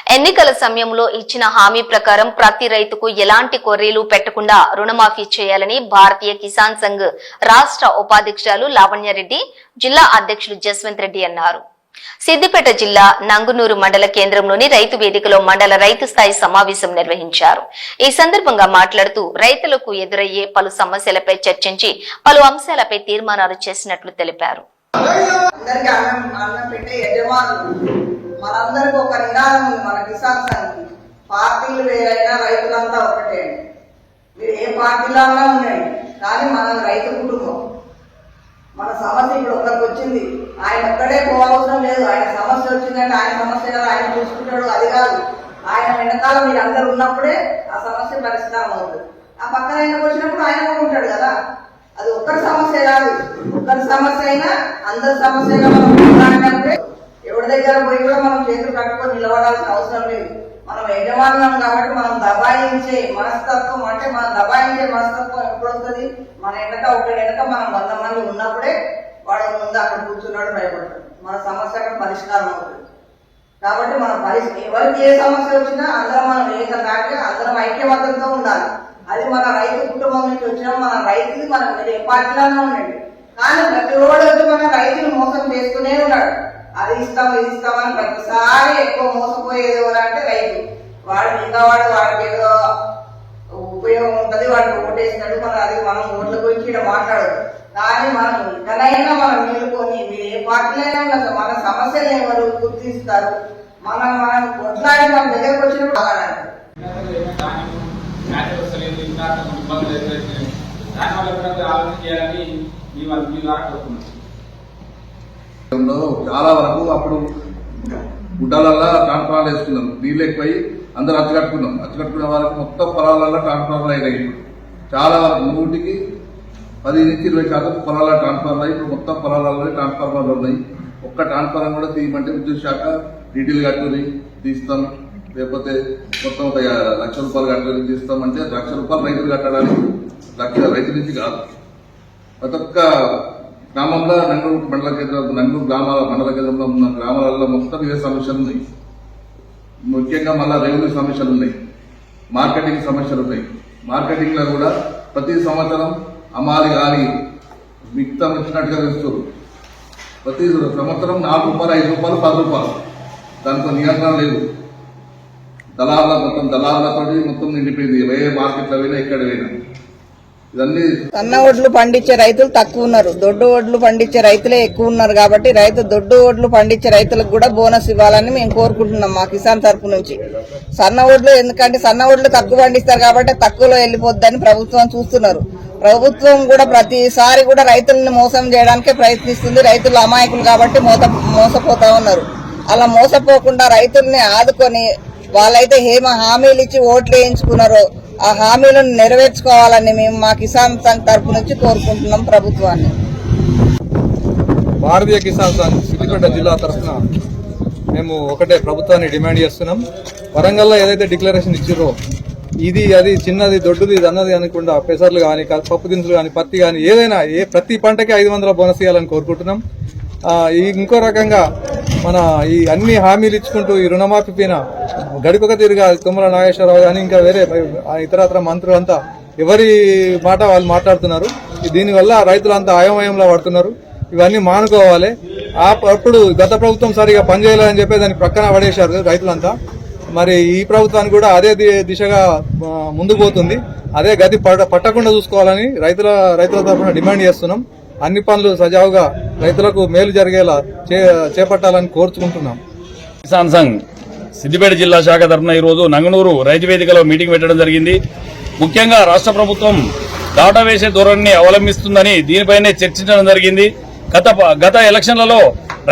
ఎన్నికల సమయంలో ఇచ్చిన హామీ ప్రకారం ప్రతి రైతుకు ఎలాంటి కొర్రీలు పెట్టకుండా రుణమాఫీ చేయాలని భారతీయ కిసాన్ సంఘ్ రాష్ట్ర ఉపాధ్యక్షులు లావణ్యారెడ్డి, జిల్లా అధ్యక్షులు జస్వంత్ రెడ్డి అన్నారు. సిద్దిపేట జిల్లా నంగునూరు మండల కేంద్రంలోని రైతు వేదికలో మండల రైతు స్థాయి సమావేశం నిర్వహించారు. ఈ సందర్భంగా మాట్లాడుతూ రైతులకు ఎదురయ్యే పలు సమస్యలపై చర్చించి పలు అంశాలపై తీర్మానాలు చేసినట్లు తెలిపారు. మనందరికి ఒక నినాదం ఉంది. మన కిసాన్ సంఘ్ పార్టీలు వేరైనా రైతులంతా ఒకటే. మీరు ఏ పార్టీలో ఉండండి, కానీ మన రైతు కుటుంబం. మన సమస్య ఇప్పుడు ఒకరికి వచ్చింది, ఆయన ఒక్కడే పోవవసరం లేదు. ఆయన సమస్య వచ్చిందంటే ఆయన సమస్య ఆయన చూసుకుంటాడు, అది కాదు. ఆయన వెనకాల మీరు అందరు ఉన్నప్పుడే ఆ సమస్య పరిష్కారం అవుతుంది. ఆ పక్కన ఆయనకు వచ్చినప్పుడు ఆయన ఉంటాడు కదా. అది ఒక్కరి సమస్య కాదు, ఒక్కరి సమస్య అయినా అందరి సమస్యగా మనం ఎవరి దగ్గర పోయి కూడా మనం చేతులు కట్టుకొని నిలబడాల్సిన అవసరం లేదు. మనం యజమానులం కాబట్టి మనం దబాయించే మనస్తత్వం, అంటే మనం దబాయించే మనస్తత్వం ఎప్పుడు వస్తుంది? మన వెనక మనం 100 మంది ఉన్నప్పుడే వాడు ముందు అక్కడ కూర్చున్నాడు, భయపడతాడు. మన సమస్య అక్కడ పరిష్కారం అవుతుంది. కాబట్టి మన ఎవరికి ఏ సమస్య వచ్చినా అందరం మనం ఏకదాటి అందరం ఐక్యమత్యంతో ఉండాలి. అది మన రైతు కుటుంబం నుంచి వచ్చినా మన రైతుది మనం ఏ పార్టీలోనే ఉండండి, కానీ ప్రతి రోజు మన రైతులు మోసం చేస్తూనే ఉన్నాడు. అది ఇస్తాం ఇది ఇస్తామని ప్రతిసారి ఎక్కువ మోసపోయేది ఎవరంటే రైతు. వాడు మిగతావాడు వాడికి ఏదో ఉపయోగం ఉంటుంది, వాడికి ఓటేసినట్టు మనం ఓట్ల గురించి ఇక్కడ మాట్లాడదు. కానీ మనం ఇకనైనా మనం మేలుకొని మీరు ఏ పార్టీలైనా మన సమస్యలు ఎవరు గుర్తిస్తారు, మనం కొట్లాడి మన దగ్గరకు వచ్చినప్పుడు చాలా వరకు అప్పుడు గుడ్డలల్లో ట్రాన్స్ఫార్మర్ వేసుకున్నాం, నీళ్ళు ఎక్కువై అందరూ అచ్చకట్టుకునే వరకు మొత్తం పొలాలలో ట్రాన్స్ఫార్మర్ అయినాయి. చాలా వరకు 100కి 10 నుంచి 20% పొలాల ట్రాన్స్ఫార్మర్ అయ్యి ఇప్పుడు మొత్తం పొలాలలో ట్రాన్స్ఫార్మర్లు ఉన్నాయి. ఒక్క ట్రాన్స్ఫార్మర్ కూడా తీయమంటే విద్యుత్ శాఖ డీటెయిల్ కట్టుకుని తీస్తాం, లేకపోతే మొత్తం ఒక ₹1,00,000 కట్టుకుని తీస్తామంటే ₹1,00,000 రైతులు కట్టడానికి రైతు నుంచి కాదు. ప్రతి ఒక్క గ్రామంలో నంగూరు మండల కేంద్రం, నంగూరు మండల కేంద్రంలో ఉన్న గ్రామాలలో మొత్తం ఇవే సమస్యలు ఉన్నాయి. ముఖ్యంగా మళ్ళా రెవెన్యూ సమస్యలు ఉన్నాయి, మార్కెటింగ్ సమస్యలు ఉన్నాయి. మార్కెటింగ్ లో కూడా ప్రతి సంవత్సరం అమ్మాలి కానీ మిగతా ఇచ్చినట్టుగా వేస్తారు. ప్రతి సంవత్సరం ₹4, ₹5, ₹10. దాంతో నియంత్రణ లేదు. దళారులతో మొత్తం నిండిపోయింది. ఏ మార్కెట్లో పోయినా ఎక్కడ పోయినా. సన్న ఒడ్లు పండించే రైతులు తక్కువ ఉన్నారు, దొడ్డు ఒడ్లు పండించే రైతులే ఎక్కువ ఉన్నారు. కాబట్టి దొడ్డు ఒడ్లు పండించే రైతులకు కూడా బోనస్ ఇవ్వాలని మేము కోరుకుంటున్నాం మా కిసాన్ తరఫు నుంచి. సన్న ఒడ్లు ఎందుకంటే సన్న ఒడ్లు తక్కువ పండిస్తారు కాబట్టి తక్కువలో వెళ్ళిపోద్దని ప్రభుత్వం చూస్తున్నారు. ప్రభుత్వం కూడా ప్రతిసారి కూడా రైతులను మోసం చేయడానికే ప్రయత్నిస్తుంది. రైతులు అమాయకులు కాబట్టి మోసపోతా ఉన్నారు. అలా మోసపోకుండా రైతుల్ని ఆదుకొని వాళ్ళైతే హామీలు ఇచ్చి ఓట్లు వేయించుకున్నారో ఆ హామీలను నెరవేర్చుకోవాలని మేము మా కిసాన్ సంఘ్ తరఫు నుంచి కోరుకుంటున్నాం ప్రభుత్వాన్ని. భారతీయ కిసాన్ సంఘ్ సిద్దిపేట జిల్లా తరఫున మేము ఒకటే ప్రభుత్వాన్ని డిమాండ్ చేస్తున్నాం. వరంగల్లో ఏదైతే డిక్లరేషన్ ఇచ్చారో ఇది అది చిన్నది దొడ్డుది ఇది అన్నది అనకుండా పెసర్లు కానీ పప్పు దినుసులు కానీ పత్తి కానీ ఏదైనా ప్రతి పంటకి 500 బోనస్ ఇవ్వాలని కోరుకుంటున్నాం. ఇంకో రకంగా మన ఈ అన్ని హామీలు ఇచ్చుకుంటూ ఈ రుణమాఫీ పైన గడికొక తిరిగా తుమ్మల నాగేశ్వరరావు కానీ ఇంకా వేరే ఇతరత్ర మంత్రులంతా ఎవరి మాట వాళ్ళు మాట్లాడుతున్నారు. దీనివల్ల రైతులంతా అయోమయంలో పడుతున్నారు. ఇవన్నీ మానుకోవాలి. అప్పుడు గత ప్రభుత్వం సరిగా పనిచేయలేదని చెప్పి దాన్ని ప్రక్కన పడేశారు రైతులంతా. మరి ఈ ప్రభుత్వానికి కూడా అదే దిశగా ముందుకు పోతుంది. అదే గతి పట్టకుండా చూసుకోవాలని రైతుల తరఫున డిమాండ్ చేస్తున్నాం. అన్ని పనులు సజావుగా రైతులకు మేలు జరిగేలా చేపట్టాలని కోరుచుకుంటున్నాం. కిసాన్ సంఘ్ సిద్దిపేట జిల్లా శాఖ తరఫున ఈరోజు నంగనూరు రైతు వేదికలో మీటింగ్ పెట్టడం జరిగింది. ముఖ్యంగా రాష్ట్ర ప్రభుత్వం దాటవేసే ధోరణిని అవలంబిస్తుందని దీనిపైనే చర్చించడం జరిగింది. గత ఎలక్షన్లలో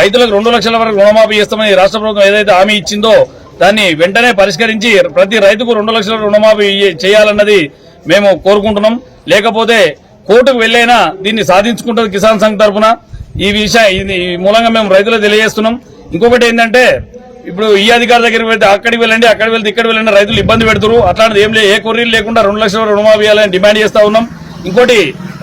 రైతులకు 2 లక్షల వరకు రుణమాఫీ చేస్తామని రాష్ట్ర ప్రభుత్వం ఏదైతే హామీ ఇచ్చిందో దాన్ని వెంటనే పరిష్కరించి ప్రతి రైతుకు 2 లక్షల రుణమాఫీ చేయాలన్నది మేము కోరుకుంటున్నాం. లేకపోతే కోర్టుకు వెళ్లైనా దీన్ని సాధించుకుంటుంది కిసాన్ సంఘ్ తరఫున. ఈ మూలంగా మేము రైతులకు తెలియజేస్తున్నాం. ఇంకొకటి ఏంటంటే ఇప్పుడు ఈ అధికారి దగ్గరికి వెళ్తే అక్కడికి వెళ్ళండి, అక్కడికి వెళ్తే ఇక్కడ వెళ్ళండి, రైతులు ఇబ్బంది పెడుతున్నారు. అట్లాంటిది ఏం లేదు, ఏ కొర్రీలు లేకుండా 2 లక్షల రుణమాఫీ ఇవ్వాలని డిమాండ్ చేస్తా ఉన్నాం. ఇంకోటి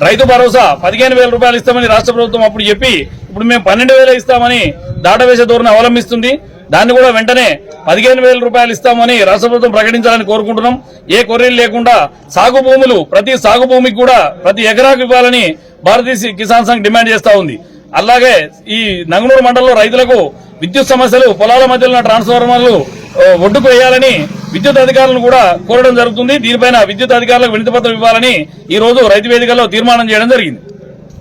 రైతు భరోసా 15,000 రూపాయలు ఇస్తామని రాష్ట్ర ప్రభుత్వం అప్పుడు చెప్పి ఇప్పుడు మేము 12,000 ఇస్తామని దాటవేసే ధోరణి అవలంబిస్తుంది. దాన్ని కూడా వెంటనే 15,000 రూపాయలు ఇస్తామని రాష్ట్ర ప్రభుత్వం ప్రకటించాలని కోరుకుంటున్నాం. ఏ కొర్రీలు లేకుండా సాగు భూములు ప్రతి సాగు భూమికి కూడా ప్రతి ఎకరాకు ఇవ్వాలని భారతీయ కిసాన్ సంఘ్ డిమాండ్ చేస్తా ఉంది. అలాగే ఈ నంగనూరు మండలంలో రైతులకు విద్యుత్ సమస్యలు, పొలాల మధ్యలో ట్రాన్స్ఫార్మర్లు ఒడ్డుకు వేయాలని విద్యుత్ అధికారులను కూడా కోరడం జరుగుతుంది. దీనిపైన విద్యుత్ అధికారులకు వినతి పత్రం ఇవ్వాలని ఈ రోజు రైతు వేదికలో తీర్మానం చేయడం జరిగింది.